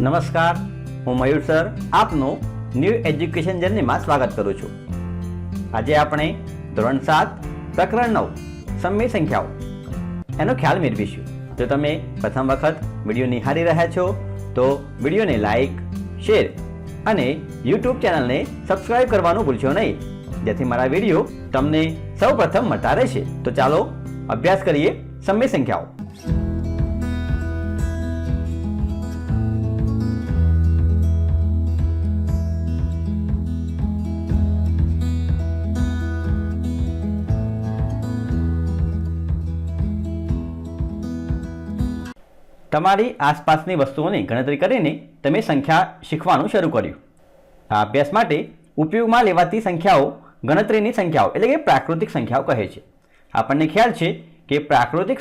નમસ્કાર, હું મયુર સર આપનું ન્યૂ એજ્યુકેશન જર્નીમાં સ્વાગત કરું છું. આજે આપણે ધોરણ 7 પ્રકરણ 9 સમય સંખ્યાઓ એનો ખ્યાલ મેળવીશું. જો તમે પ્રથમ વખત વિડીયો નિહાળી રહ્યા છો તો વિડીયોને લાઈક, શેર અને યુટ્યુબ ચેનલને સબસ્ક્રાઇબ કરવાનું ભૂલશો નહીં, જેથી મારા વિડીયો તમને સૌ પ્રથમ મળતા રહેશે. તો ચાલો અભ્યાસ કરીએ સમય સંખ્યાઓ. તમારી આસપાસની વસ્તુઓની ગણતરી કરીને તમે સંખ્યા શીખવાનું શરૂ કર્યું. આ અભ્યાસ માટે ઉપયોગમાં લેવાતી સંખ્યાઓ ગણતરીની સંખ્યાઓ એટલે કે પ્રાકૃતિક સંખ્યાઓ કહે છે. આપણને ખ્યાલ છે કે પ્રાકૃતિક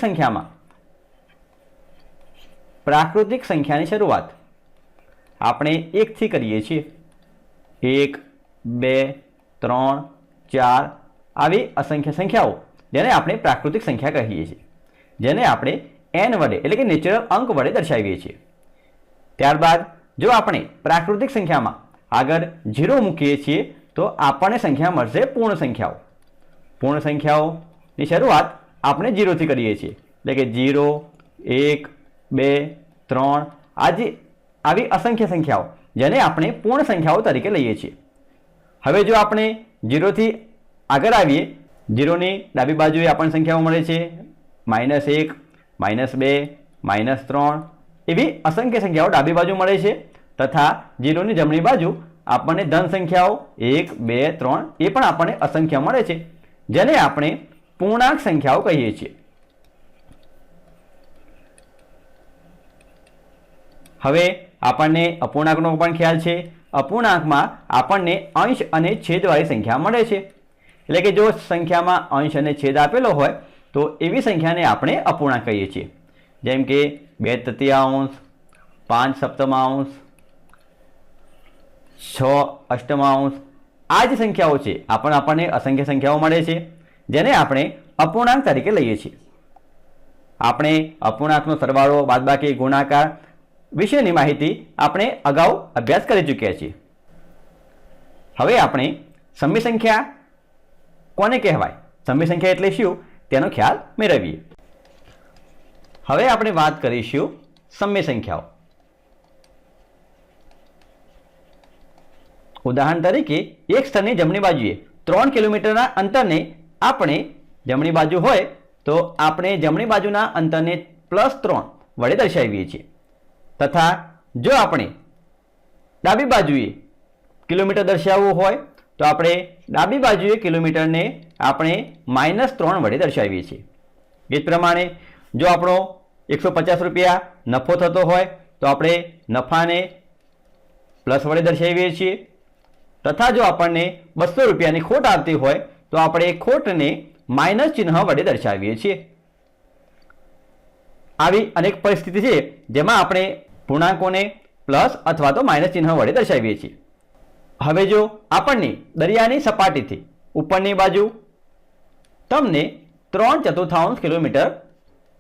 સંખ્યાની શરૂઆત આપણે 1 થી કરીએ છીએ. 1, 2, 3, 4 આવી અસંખ્ય સંખ્યાઓ જેને આપણે પ્રાકૃતિક સંખ્યા કહીએ છીએ, જેને આપણે n વડે એટલે કે નેચરલ અંક વડે દર્શાવીએ છીએ. ત્યારબાદ જો આપણે પ્રાકૃતિક સંખ્યામાં આગળ 0 મૂકીએ છીએ તો આપણને સંખ્યા મળશે પૂર્ણ સંખ્યાઓ. પૂર્ણ સંખ્યાઓની શરૂઆત આપણે 0 થી કરીએ છીએ, એટલે કે 0, 1, 2, 3 આવી અસંખ્ય સંખ્યાઓ જેને આપણે પૂર્ણ સંખ્યાઓ તરીકે લઈએ છીએ. હવે જો આપણે 0 થી આગળ આવીએ, 0ની ડાબી બાજુએ આપણને સંખ્યાઓ મળે છે -1, -2, -3 એવી અસંખ્ય સંખ્યાઓ ડાબી બાજુ મળે છે, તથા 0ની જમણી બાજુ આપણને ધન સંખ્યાઓ 1, 2, 3 એ પણ આપણને અસંખ્ય મળે છે, જેને આપણે પૂર્ણાંક સંખ્યાઓ કહીએ છીએ. હવે આપણને અપૂર્ણાંકનો પણ ખ્યાલ છે. અપૂર્ણાંકમાં આપણને અંશ અને છેદવાળી સંખ્યા મળે છે, એટલે કે જો સંખ્યામાં અંશ અને છેદ આપેલો હોય તો એવી સંખ્યાને આપણે અપૂર્ણાંક કહીએ છીએ. જેમ કે 2/3, 5/7, 6/8 આ જ સંખ્યાઓ છે આપણને અસંખ્ય સંખ્યાઓ મળે છે, જેને આપણે અપૂર્ણાંક તરીકે લઈએ છીએ. આપણે અપૂર્ણાંકનો સરવાળો, બાદબાકી, ગુણાકાર વિશેની માહિતી આપણે અગાઉ અભ્યાસ કરી ચૂક્યા છીએ. હવે આપણે સમય સંખ્યા કોને કહેવાય, સમય સંખ્યા એટલે શું તેનો ખ્યાલ મેળવીએ. હવે આપણે વાત કરીશું સમય સંખ્યાઓ. ઉદાહરણ તરીકે એક સ્થળની જમણી બાજુએ 3 કિલોમીટરના અંતરને આપણે જમણી બાજુ હોય તો આપણે જમણી બાજુના અંતરને +3 વડે દર્શાવીએ છીએ, તથા જો આપણે ડાબી બાજુએ કિલોમીટર દર્શાવવું હોય તો આપણે ડાબી બાજુએ કિલોમીટરને આપણે -3 વડે દર્શાવીએ છીએ. એ જ પ્રમાણે જો આપણો 150 રૂપિયા નફો થતો હોય તો આપણે નફાને પ્લસ વડે દર્શાવીએ છીએ, તથા જો આપણને 200 રૂપિયાની ખોટ આવતી હોય તો આપણે ખોટને માઇનસ ચિહ્ન વડે દર્શાવીએ છીએ. આવી અનેક પરિસ્થિતિ છે જેમાં આપણે પૂર્ણાંકોને પ્લસ અથવા તો માઇનસ ચિહ્ન વડે દર્શાવીએ છીએ. હવે જો આપણને દરિયાની સપાટીથી ઉપરની બાજુ તમને 3/4 કિલોમીટર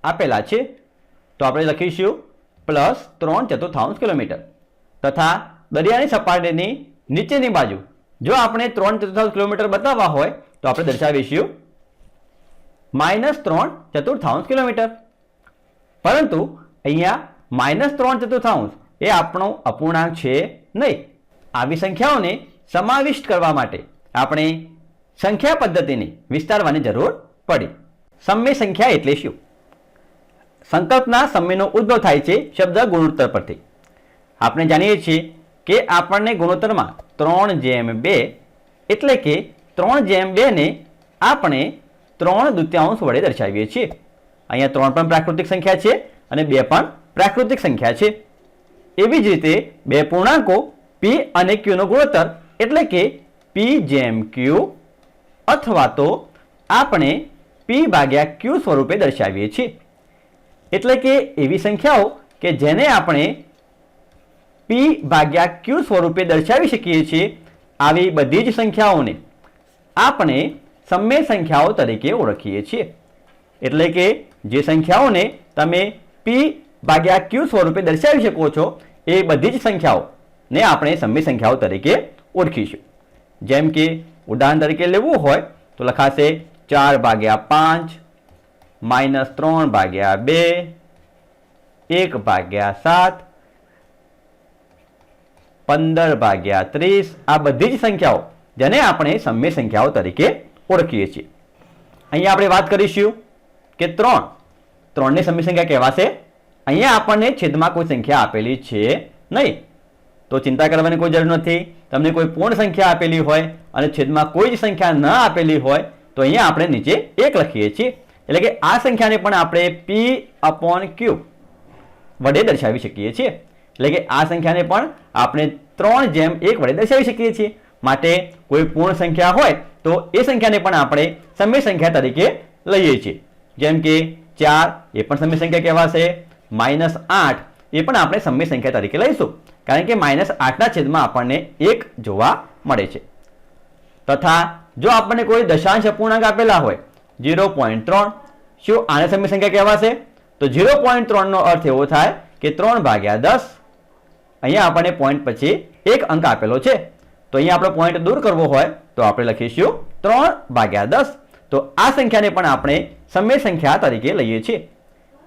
આપેલા છે તો આપણે લખીશું +3/4 કિલોમીટર, તથા દરિયાની સપાટીની નીચેની બાજુ જો આપણે 3/4 કિલોમીટર બતાવવા હોય તો આપણે દર્શાવીશું -3/4 કિલોમીટર. પરંતુ અહીંયા -3/4 એ આપણો અપૂર્ણાંક છે નહીં. આવી સંખ્યાઓને સમાવિષ્ટ કરવા માટે આપણે સંખ્યા પદ્ધતિને વિસ્તારવાની જરૂર પડી. સમય સંખ્યા એટલે શું? સંકલ્પના સમયનો ઉદ્ભવ થાય છે શબ્દ ગુણોત્તર પરથી. આપણે જાણીએ છીએ કે આપણને ગુણોત્તરમાં 3/2 એટલે કે 3/2 ને આપણે 3/2 વડે દર્શાવીએ છીએ. અહીંયા 3 પણ પ્રાકૃતિક સંખ્યા છે અને 2 પણ પ્રાકૃતિક સંખ્યા છે. એવી જ રીતે બે પૂર્ણાંકો p અને q નો ગુણોત્તર એટલે કે p/q અથવા તો આપણે p/q સ્વરૂપે દર્શાવીએ છીએ. એટલે કે એવી સંખ્યાઓ કે જેને આપણે p/q સ્વરૂપે દર્શાવી શકીએ છીએ, આવી બધી જ સંખ્યાઓને આપણે સમય સંખ્યાઓ તરીકે ઓળખીએ છીએ. એટલે કે જે સંખ્યાઓને તમે p/q સ્વરૂપે દર્શાવી શકો છો એ બધી જ સંખ્યાઓને આપણે સમય સંખ્યાઓ તરીકે ઓળખીશું. જેમ કે ઉદાહરણ તરીકે લેવું હોય તો લખાશે 4/5 -3/2 1/7 15/30 આ બધી જ સંખ્યાઓ જેને આપણે સમય સંખ્યાઓ તરીકે ઓળખીએ છીએ. અહીંયા આપણે વાત કરીશું કે 3ની સમય સંખ્યા કહેવાશે. અહીંયા આપણને છેદમાં કોઈ સંખ્યા આપેલી છે નહીં, તો ચિંતા કરવાની કોઈ જરૂર નથી. તમને કોઈ પૂર્ણ સંખ્યા આપેલી હોય અને છેદમાં કોઈ જ સંખ્યા ન આપેલી હોય તો અહીંયા આપણે નીચે 1 લખીએ છીએ. એટલે કે આ સંખ્યાને પણ આપણે P/Q વડે દર્શાવી શકીએ છીએ. એટલે કે આ સંખ્યાને પણ આપણે 3/1 વડે દર્શાવી શકીએ છીએ. માટે કોઈ પૂર્ણ સંખ્યા હોય તો એ સંખ્યાને પણ આપણે સમય સંખ્યા તરીકે લઈએ છીએ. જેમ કે 4 એ પણ સમય સંખ્યા કહેવાશે. -8 એ પણ આપણે સમય સંખ્યા તરીકે લઈશું, કારણ કે -8ના છેદમાં આપણને 1 જોવા મળે છે. તથા જો આપણને કોઈ દશાંશ અપૂર્ણાંક આપેલા હોય 0.3, શું આને સમય સંખ્યા કહેવાશે? તો 0.3 નો અર્થ એવો થાય કે 3/10. અહીંયા આપણને પોઈન્ટ પછી એક અંક આપેલો છે, તો અહીંયા આપણે પોઈન્ટ દૂર કરવો હોય તો આપણે લખીશું 3/10. તો આ સંખ્યાને પણ આપણે સમય સંખ્યા તરીકે લઈએ છીએ.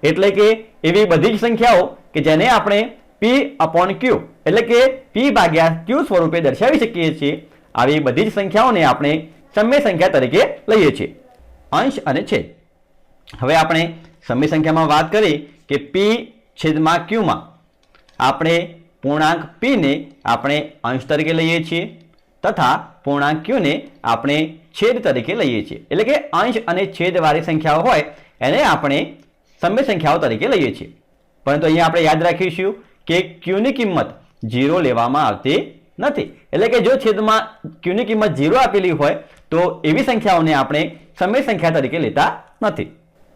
એટલે કે એવી બધી જ સંખ્યાઓ કે જેને આપણે P/Q એટલે કે P/Q સ્વરૂપે દર્શાવી શકીએ છીએ, આવી બધી જ સંખ્યાઓને આપણે સમય સંખ્યા તરીકે લઈએ છીએ. અંશ અને છેદ. હવે આપણે સમય સંખ્યામાં વાત કરી કે P/Q માં આપણે પૂર્ણાંક P ને આપણે અંશ તરીકે લઈએ છીએ તથા પૂર્ણાંક Q ને આપણે છેદ તરીકે લઈએ છીએ. એટલે કે અંશ અને છેદવાળી સંખ્યાઓ હોય એને આપણે સમય સંખ્યાઓ તરીકે લઈએ છીએ. પરંતુ અહીંયા આપણે યાદ રાખીશું કે Q ની કિંમત 0 લેવામાં આવતી નથી. એટલે કે જો છેદમાં Q ની કિંમત 0 આપેલી હોય તો એવી સંખ્યાઓને આપણે સમય સંખ્યા તરીકે લેતા નથી.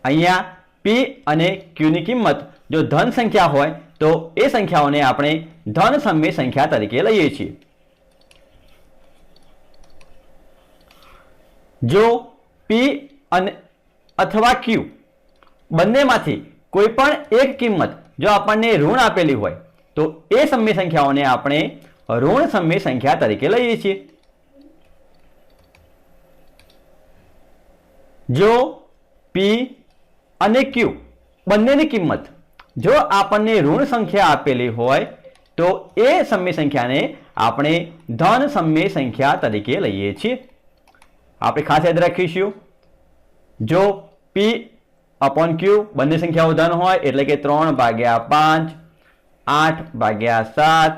અહીંયા P અને Q ની કિંમત જો ધન સંખ્યા હોય તો એ સંખ્યાઓને આપણે ધન સમય સંખ્યા તરીકે લઈએ છીએ. જો P અને અથવા Q બંનેમાંથી કોઈ પણ એક કિંમત જો આપણને ઋણ આપેલી હોય તો એ સમય સંખ્યાઓને આપણે ઋણ સમય સંખ્યા તરીકે લઈએ છીએ. જો P અને Q બંનેની કિંમત જો આપણને ઋણ સંખ્યા આપેલી હોય તો એ સમય સંખ્યાને આપણે ધન સમય સંખ્યા તરીકે લઈએ છીએ. આપણે ખાસ યાદ રાખીશું, જો P/Q બંને સંખ્યાઓ ધન હોય એટલે કે 3/5 8/7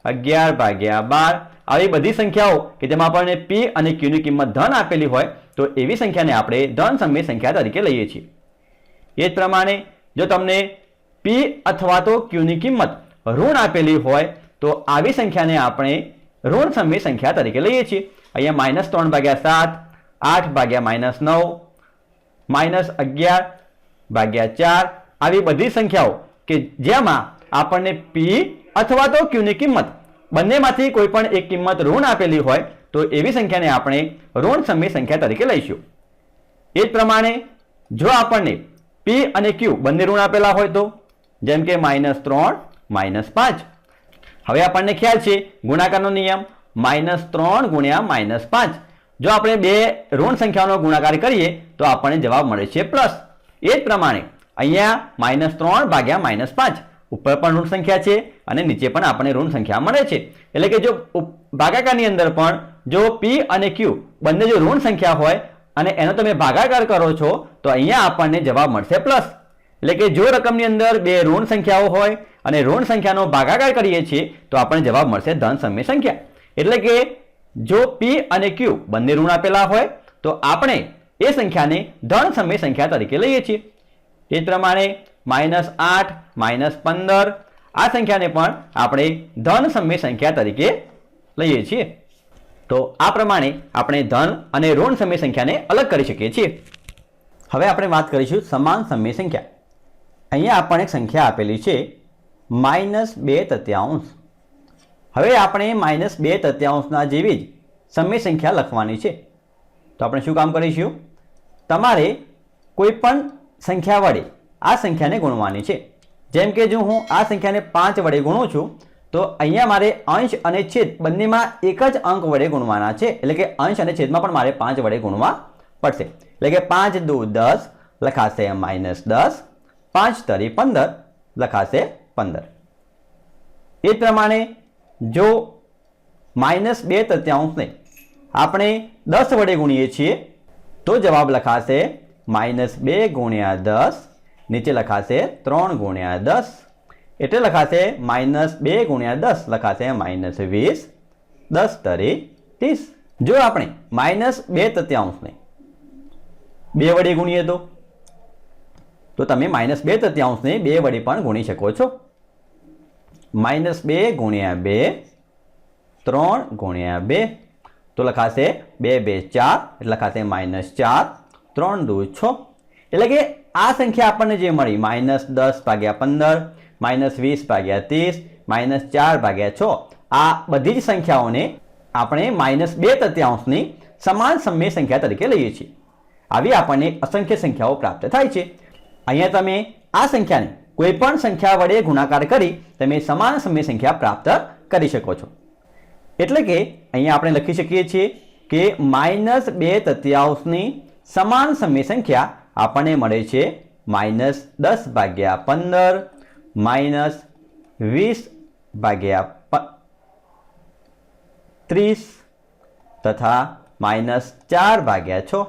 11/12 આવી બધી સંખ્યાઓ કે જેમાં આપણને P અને Q ની કિંમત ધન આપેલી હોય તો એવી સંખ્યાને આપણે ધન સમય સંખ્યા તરીકે લઈએ છીએ. એ જ પ્રમાણે જો તમને P અથવા તો Q ની કિંમત ઋણ આપેલી હોય તો આવી સંખ્યાને આપણે ઋણ સમય સંખ્યા તરીકે લઈએ છીએ. અહીંયા -3/7 8/-9 -11/4 આવી બધી સંખ્યાઓ કે જેમાં આપણને P અથવા તો Q ની કિંમત બંનેમાંથી કોઈ પણ એક કિંમત ઋણ આપેલી હોય તો એવી સંખ્યાને આપણે ઋણ સમય સંખ્યા તરીકે લઈશું. એ જ પ્રમાણે જો આપણને P અને Q બંને ઋણ આપેલા હોય તો જેમ કે -3 -5. હવે આપણને ખ્યાલ છે ગુણાકારનો નિયમ -3 × -5. જો આપણે બે ઋણ સંખ્યાઓનો ગુણાકાર કરીએ તો આપણને જવાબ મળે છે પ્લસ. એ જ પ્રમાણે અહીંયા -3/-5 ઉપર પણ ઋણ સંખ્યા છે અને નીચે પણ આપણને ઋણ સંખ્યા મળે છે. એટલે કે જો ભાગાકારની અંદર પણ જો P અને Q બંને જો ઋણ સંખ્યા હોય અને એનો તમે ભાગાકાર કરો છો તો અહીંયા આપણને જવાબ મળશે પ્લસ. એટલે કે જો રકમની અંદર બે ઋણ સંખ્યાઓ હોય અને ઋણ સંખ્યાનો ભાગાકાર કરીએ છીએ તો આપણને જવાબ મળશે ધન સમય સંખ્યા. એટલે કે જો P અને Q બંને ઋણ આપેલા હોય તો આપણે એ સંખ્યાને ધન સમય સંખ્યા તરીકે લઈએ છીએ. એ જ પ્રમાણે -8 -15 આ સંખ્યાને પણ આપણે ધન સમય સંખ્યા તરીકે લઈએ છીએ. તો આ પ્રમાણે આપણે ધન અને ઋણ સમય સંખ્યાને અલગ કરી શકીએ છીએ. હવે આપણે વાત કરીશું સમાન સમય સંખ્યા. અહીંયા આપણને એક સંખ્યા આપેલી છે -2/3. હવે આપણે -2/3 જેવી જ સમય સંખ્યા લખવાની છે. તો આપણે શું કામ કરીશું? તમારે કોઈ પણ સંખ્યા વડે આ સંખ્યાને ગુણવાની છે. જેમ કે જો હું આ સંખ્યાને 5 વડે ગુણું છું તો અહીંયા મારે અંશ અને છેદ બંનેમાં એક જ અંક વડે ગુણવાના છે, એટલે કે અંશ અને છેદમાં પણ મારે 5 વડે ગુણવા પડશે. એટલે કે 5 દુ 10 લખાશે -10, 5 તરી 15 લખાશે 15. એ જ પ્રમાણે જો -2/3 ને આપણે 10 વડે ગુણીએ છીએ તો જવાબ લખાશે -2 ગુણ્યા 10, નીચે લખાશે 3 ગુણ્યા 10, એટલે લખાશે -2 ગુણ્યા 10 લખાશે -20, 10 તરી 30. જો આપણે -2/3 ને 2 વડે ગુણીએ તો તમે -2/3 ને 2 વડે પણ ગુણી શકો છો. -2 ગુણ્યા 2, 3 ગુણ્યા 2 તો લખાશે 2 2 4, એટલે લખાશે -4, 3 દુ 6. એટલે કે આ સંખ્યા આપણને જે મળી -10/15, -20/30, -4/6, આ બધી જ સંખ્યાઓને આપણે -2/3 ની સમાન સમય સંખ્યા તરીકે લઈએ છીએ. આવી આપણને અસંખ્ય સંખ્યાઓ પ્રાપ્ત થાય છે. અહીંયા તમે આ સંખ્યાને કોઈ પણ સંખ્યા વડે ગુણાકાર કરી તમે સમાન સમય સંખ્યા પ્રાપ્ત કરી શકો છો. એટલે કે અહીંયા આપણે લખી શકીએ છીએ કે -2/3 ની સમાન સમય સંખ્યા આપણને મળે છે -10/15, -20/30 તથા -4/6.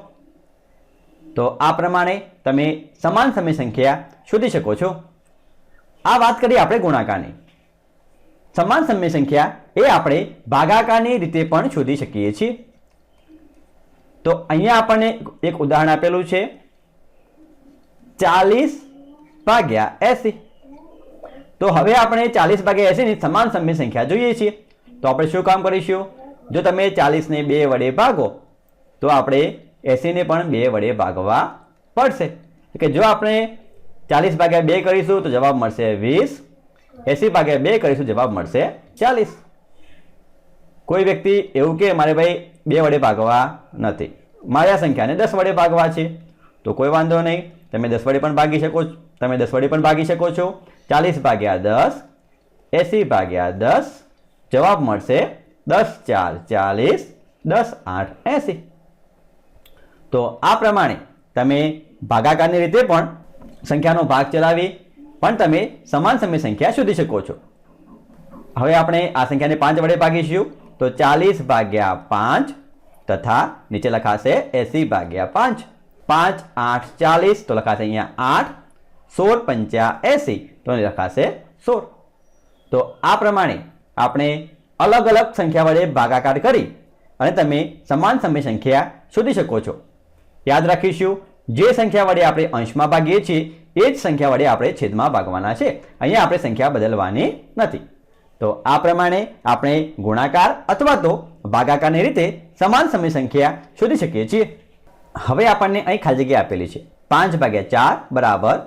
તો આ પ્રમાણે તમે સમાન સમય સંખ્યા શોધી શકો છો. આ વાત કરી આપણે ગુણાકારની. સમાન સમય સંખ્યા એ આપણે ભાગાકારની રીતે પણ શોધી શકીએ છીએ. તો અહીંયા આપણને એક ઉદાહરણ આપેલું છે 40/80. તો હવે આપણે 40/80 ની સમાન સમય સંખ્યા જોઈએ છીએ. તો આપણે શું કામ કરીશું? જો તમે 40 ને 2 વડે ભાગો તો આપણે 80 ને પણ 2 વડે ભાગવા પડશે. કે જો આપણે 40/2 કરીશું તો જવાબ મળશે 20, 80/2 કરીશું જવાબ મળશે 40. કોઈ વ્યક્તિ એવું કે મારે ભાઈ 2 વડે ભાગવા નથી, મારે આ સંખ્યાને 10 વડે ભાગવા છે, તો કોઈ વાંધો નહીં, તમે 10 વડે પણ ભાગી શકો છો. તમે 10 વડે પણ ભાગી શકો છો. 40/10, 80/10 જવાબ મળશે 10 4 40, 10 8 80. તો આ પ્રમાણે તમે ભાગાકારની રીતે પણ સંખ્યાનો ભાગ ચલાવી પણ તમે સમાન સમય સંખ્યા શોધી શકો છો. હવે આપણે આ સંખ્યાને 5 વડે ભાગીશું તો 40/5 તથા નીચે લખાશે 80/5. 5 8 40 તો લખાશે અહીંયા 8, 16 5 80 તો લખાશે 16. તો આ પ્રમાણે આપણે અલગ અલગ સંખ્યા વડે ભાગાકાર કરી અને તમે સમાન સમય સંખ્યા શોધી શકો છો. યાદ રાખીશું, જે સંખ્યા વડે આપણે અંશમાં ભાગીએ છીએ એ જ સંખ્યા વડે આપણે છેદમાં ભાગવાના છે. અહીંયા આપણે સંખ્યા બદલવાની નથી. તો આ પ્રમાણે આપણે ગુણાકાર અથવા તો ભાગાકારની રીતે સમાન સમય સંખ્યા શોધી શકીએ છીએ. હવે આપણને અહીં ખાલી જગ્યા આપેલી છે 5/4 બરાબર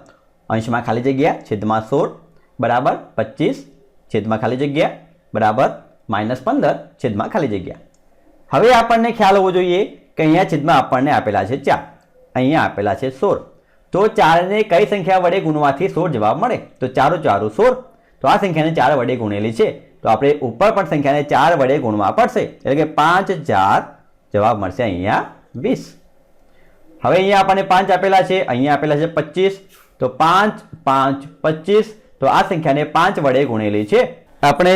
અંશમાં ખાલી જગ્યા છેદમાં 16 બરાબર 25 છેદમાં ખાલી જગ્યા બરાબર -15 છેદમાં ખાલી જગ્યા. હવે આપણને ખ્યાલ હોવો જોઈએ કે અહીંયા છેદમાં આપણને આપેલા છે 4, અહીંયા આપેલા છે 16. તો 4 ને કઈ સંખ્યા વડે ગુણવાથી 16 જવાબ મળે? તો 4 4 16. તો આ સંખ્યાને 4 વડે ગુણેલી છે તો આપણે ઉપર પણ સંખ્યાને 4 વડે ગુણવા પડશે, એટલે કે 5 4 જવાબ મળશે અહીંયા 20. હવે અહીંયા આપણને 5 આપેલા છે, અહીંયા આપેલા છે 25. તો 5 5 25. તો આ સંખ્યાને 5 વડે ગુણેલી છે. આપણે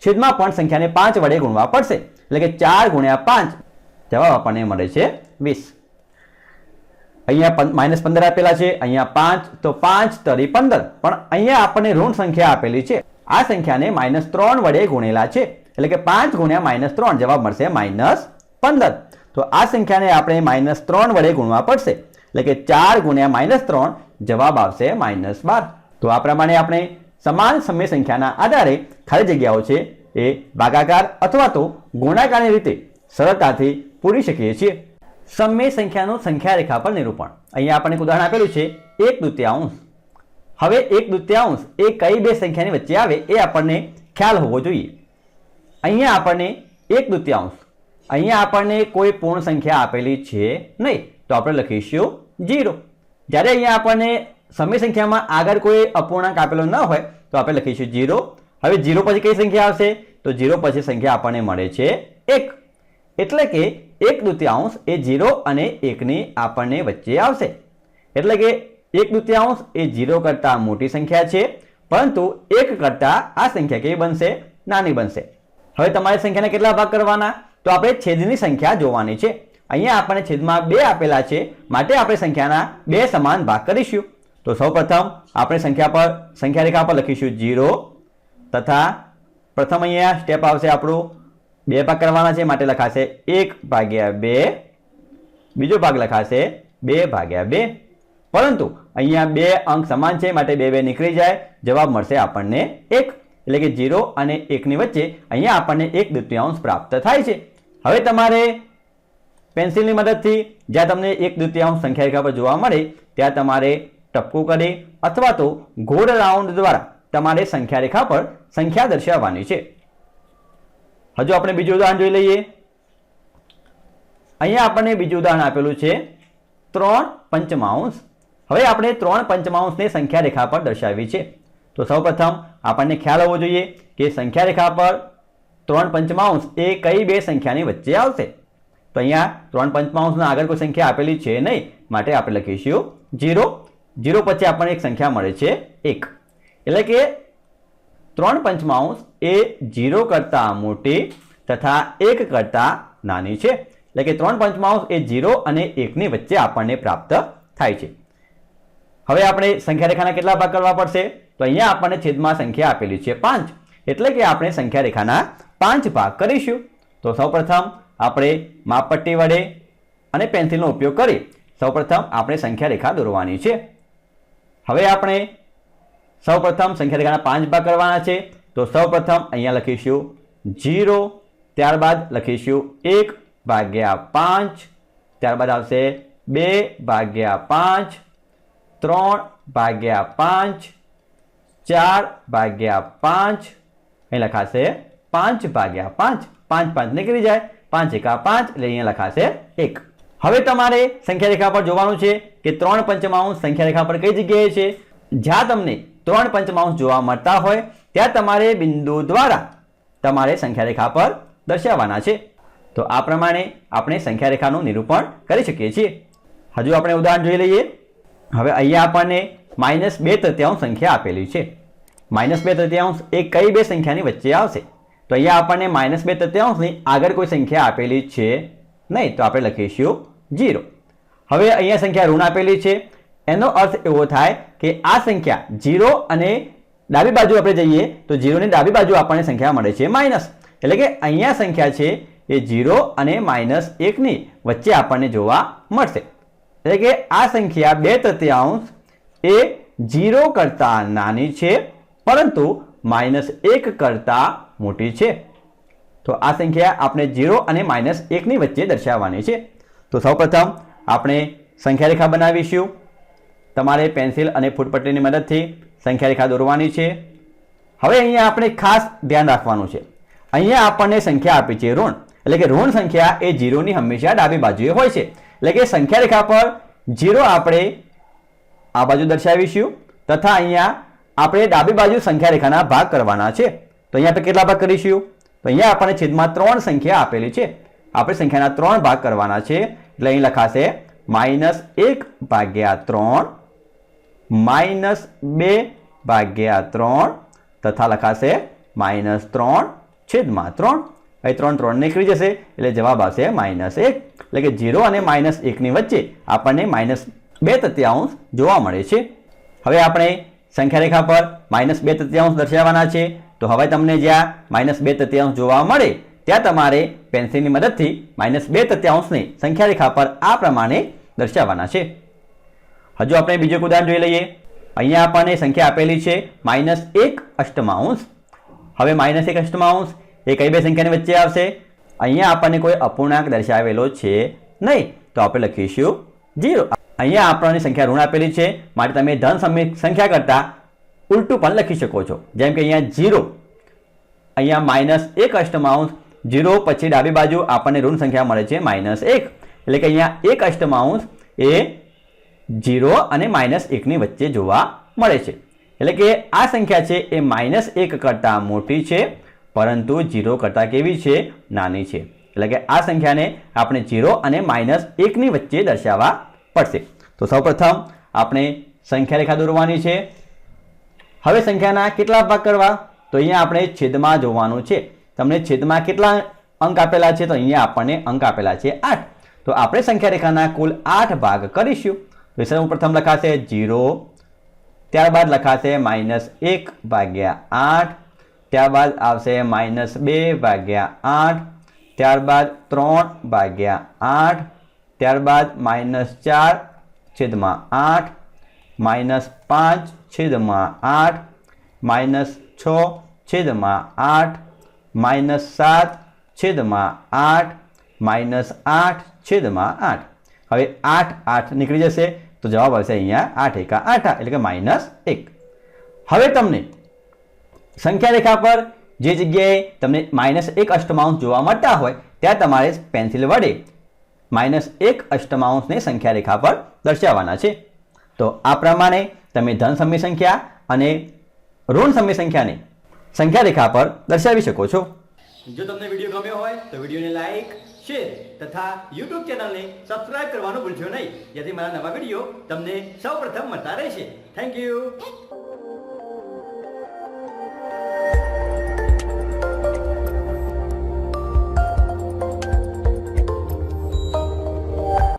છેદમાં પણ સંખ્યાને 5 વડે ગુણવા પડશે, એટલે કે 4 ગુણ્યા 5 જવાબ આપણને મળે છે 20. અહીંયા -15 આપેલા છે, અહીંયા 5 તો 5 તરી 15. પણ અહીંયા આપણને ઋણ સંખ્યા આપેલી છે. આ સંખ્યાને -3 વડે ગુણેલા છે, એટલે કે 5 ગુણ્યા -3 જવાબ મળશે -15. તો આ સંખ્યાને આપણે -3 વડે ગુણવા પડશે, એટલે કે 4 ગુણ્યા -3 જવાબ આવશે -12. તો આ પ્રમાણે આપણે સમાન સમય સંખ્યાના આધારે ખાલી જગ્યાઓ છે એ ભાગાકાર અથવા તો ગુણાકારની રીતે સરળતાથી પૂરી શકીએ છીએ. સમય સંખ્યાનું સંખ્યા રેખા પર નિરૂપણ. અહીંયા આપણને એક ઉદાહરણ આપેલું છે 1/2. હવે 1/2 એ કઈ બે સંખ્યાની વચ્ચે આવે એ આપણને ખ્યાલ હોવો જોઈએ. અહીંયા આપણને 1/2, અહીંયા આપણને કોઈ પૂર્ણ સંખ્યા આપેલી છે નહીં, તો આપણે લખીશું 0. જ્યારે અહીંયા આપણને સમય સંખ્યામાં આગળ કોઈ અપૂર્ણાંક આપેલો ન હોય તો આપણે લખીશું 0. હવે 0 પછી કઈ સંખ્યા આવશે? તો 0 પછી સંખ્યા આપણને મળે છે 1. એટલે કે 1/2 એ 0 અને 1ની આપણને વચ્ચે આવશે. એટલે કે 1/2 એ 0 કરતાં મોટી સંખ્યા છે, પરંતુ 1 કરતાં આ સંખ્યા કેવી બનશે? નાની બનશે. હવે તમારે સંખ્યાના કેટલા ભાગ કરવાના? તો આપણે છેદની સંખ્યા જોવાની છે. અહીંયા આપણને છેદમાં 2 આપેલા છે, માટે આપણે સંખ્યાના 2 સમાન ભાગ કરીશું. તો સૌપ્રથમ આપણે સંખ્યા રેખા પર લખીશું 0 તથા પ્રથમ અહીંયા સ્ટેપ આવશે આપણું 2 ભાગ કરવાના છે, માટે લખાશે 1/2. બીજો ભાગ લખાશે 2/2. પરંતુ અહીંયા 2 અંક સમાન છે, માટે 2 નીકળી જાય, જવાબ મળશે આપણને 1. એટલે કે 0 અને 1 ની વચ્ચે અહીંયા આપણને 1/2 પ્રાપ્ત થાય છે. હવે તમારે પેન્સિલની મદદથી જ્યાં તમને 1/2 સંખ્યા રેખા પર જોવા મળે ત્યાં તમારે ટપકું કરી અથવા તો ગોળ રાઉન્ડ દ્વારા તમારે સંખ્યા રેખા પર સંખ્યા દર્શાવવાની છે. હજુ આપણે બીજું ઉદાહરણ જોઈ લઈએ. અહીંયા આપણને બીજું ઉદાહરણ આપેલું છે 3/5. હવે આપણે 3/5 ને સંખ્યા રેખા પર દર્શાવી છે. તો સૌપ્રથમ આપણને ખ્યાલ હોવો જોઈએ કે સંખ્યા રેખા પર 3/5 એ કઈ બે સંખ્યાની વચ્ચે આવશે. તો અહીંયા 3/5 ના આગળ કોઈ સંખ્યા આપેલી છે નહીં, માટે આપણે લખીશું 0. 0 પછી આપણને એક સંખ્યા મળે છે 1. એટલે કે 3/5 એ 0 કરતાં મોટી તથા 1 કરતાં નાની છે. એટલે કે 3/5 એ 0 અને 1 ની વચ્ચે આપણને પ્રાપ્ત થાય છે. હવે આપણે સંખ્યા રેખાના કેટલા ભાગ કરવા પડશે? તો અહીંયા આપણને છેદમાં સંખ્યા આપેલી છે 5. એટલે કે આપણે સંખ્યા રેખાના 5 ભાગ કરીશું. તો સૌપ્રથમ આપણે માપપટ્ટી વડે અને પેન્સિલનો ઉપયોગ કરી સૌપ્રથમ આપણે સંખ્યા રેખા દોરવાની છે. હવે આપણે સૌપ્રથમ સંખ્યા રેખાના 5 ભાગ કરવાના છે. તો સૌપ્રથમ અહીંયા લખીશું 0, ત્યારબાદ લખીશું 1/5, ત્યારબાદ આવશે 2/5, 3/5, 4/5, અહીં લખાશે 5/5. 5 નીકળી જાય, 5 × 5 એટલે અહીંયા લખાશે 1. હવે તમારે સંખ્યા રેખા પર જોવાનું છે કે 3/5 સંખ્યા રેખા પર કઈ જગ્યાએ છે? જ્યાં તમને 3/5 જોવા મળતા હોય ત્યાં તમારે બિંદુ દ્વારા તમારે સંખ્યા રેખા પર દર્શાવવાના છે. તો આ પ્રમાણે આપણે સંખ્યા રેખાનું નિરૂપણ કરી શકીએ છીએ. હજુ આપણે ઉદાહરણ જોઈ લઈએ. હવે અહીંયા આપણને -2/3 સંખ્યા આપેલી છે. -2/3 એ કઈ બે સંખ્યાની વચ્ચે આવશે? તો અહીંયા આપણને -2/3 ની આગળ કોઈ સંખ્યા આપેલી છે નહીં, તો આપણે લખીશું 0. હવે અહીંયા સંખ્યા ઋણ આપેલી છે. એનો અર્થ એવો થાય કે આ સંખ્યા 0 અને ડાબી બાજુ આપણે જઈએ તો 0 ની ડાબી બાજુ આપણને સંખ્યા મળે છે માઇનસ. એટલે કે અહીંયા સંખ્યા છે એ 0 અને -1 ની વચ્ચે આપણને જોવા મળશે. એટલે કે આ સંખ્યા 2/3 એ 0 કરતાં નાની છે, પરંતુ -1 કરતાં મોટી છે. તો આ સંખ્યા આપણે 0 અને -1 ની વચ્ચે દર્શાવવાની છે. તો સૌપ્રથમ આપણે સંખ્યા રેખા બનાવીશું. તમારે પેન્સિલ અને ફૂટપટ્ટીની મદદથી સંખ્યા રેખા દોરવાની છે. હવે અહીંયા આપણે ખાસ ધ્યાન રાખવાનું છે. અહીંયા આપણને સંખ્યા આપી છે ઋણ, એટલે કે ઋણ સંખ્યા એ 0 ની હંમેશા ડાબી બાજુએ હોય છે. એટલે કે સંખ્યા રેખા પર 0 આપણે આ બાજુ દર્શાવીશું તથા અહીંયા આપણે ડાબી બાજુ સંખ્યા રેખાના ભાગ કરવાના છે. તો અહીંયા આપણે કેટલા ભાગ કરીશું? તો અહીંયા આપણને છેદમાં 3 સંખ્યા આપેલી છે. આપણે સંખ્યાના 3 ભાગ કરવાના છે. એટલે અહીં લખાશે -1/3, -2/3 તથા લખાશે -3/3. અહીં 3 નીકળી જશે એટલે જવાબ આવશે -1. એટલે કે 0 અને -1 ની વચ્ચે આપણને -2/3 જોવા મળે છે. હવે આપણે સંખ્યા રેખા પર -2/3 દર્શાવવાના છે. તો હવે તમને જ્યાં -2/3 જોવા મળે ત્યાં તમારે પેન્સિલની મદદથી -2/3 ની સંખ્યા રેખા પર આ પ્રમાણે દર્શાવવાના છે. હજુ આપણે બીજું ઉદાહરણ જોઈ લઈએ. અહીંયા આપણને સંખ્યા આપેલી છે -1/8. હવે -1/8 એ કઈ બે સંખ્યાની વચ્ચે આવશે? અહીંયા આપણને કોઈ અપૂર્ણાંક દર્શાવેલો છે નહીં, તો આપણે લખીશું 0. અહીંયા આપણને સંખ્યા ઋણ આપેલી છે, માટે તમે ધન સંખ્યા કરતા ઉલટું પણ લખી શકો છો. જેમ કે અહીંયા 0, અહીંયા -1/8, 0 પછી ડાબી બાજુ આપણને ઋણ સંખ્યા મળે છે -1. એટલે કે અહીંયા 1/8 એ 0 અને -1ની વચ્ચે જોવા મળે છે. એટલે કે આ સંખ્યા છે એ -1 કરતાં મોટી છે, પરંતુ 0 કરતાં કેવી છે? નાની છે. એટલે કે આ સંખ્યાને આપણે 0 અને -1ની વચ્ચે દર્શાવવા પડશે. તો સૌપ્રથમ આપણે સંખ્યા રેખા દોરવાની છે. હવે સંખ્યાના કેટલા ભાગ કરવા? તો અહીંયા આપણે છેદમાં જોવાનું છે. તમને છેદમાં કેટલા અંક આપેલા છે? તો અહીંયા આપણને અંક આપેલા છે 8. તો આપણે સંખ્યા રેખાના કુલ 8 ભાગ કરીશું. તો સૌપ્રથમ લખાશે 0, ત્યારબાદ લખાશે -1/8, ત્યારબાદ આવશે -2/8, ત્યારબાદ 3/8, ત્યારબાદ -4/8, -5/8, -6/8, -7/8, -8/8. હવે 8 8 નીકળી જશે તો જવાબ આવશે અહીંયા 8 એકા 8 એટલે કે -1. હવે તમને સંખ્યા રેખા પર જે જગ્યાએ તમને -1 અષ્ટમાંશ જોવા મળતા હોય ત્યાં તમારે પેન્સિલ વડે -1 અષ્ટમાંશને સંખ્યા રેખા પર દર્શાવવાના છે. તો આ પ્રમાણે તમે ધન સમય સંખ્યા અને ઋણ સમય સંખ્યાને સંખ્યા રેખા પર દર્શાવી શકો છો. જો તમને વિડીયો ગમ્યો હોય તો વિડીયોને લાઈક, શેર તથા YouTube ચેનલને સબસ્ક્રાઇબ કરવાનું ભૂલશો નહીં, જેથી મારા નવા વિડીયો તમને સૌપ્રથમ મળતા રહેશે. Thank you.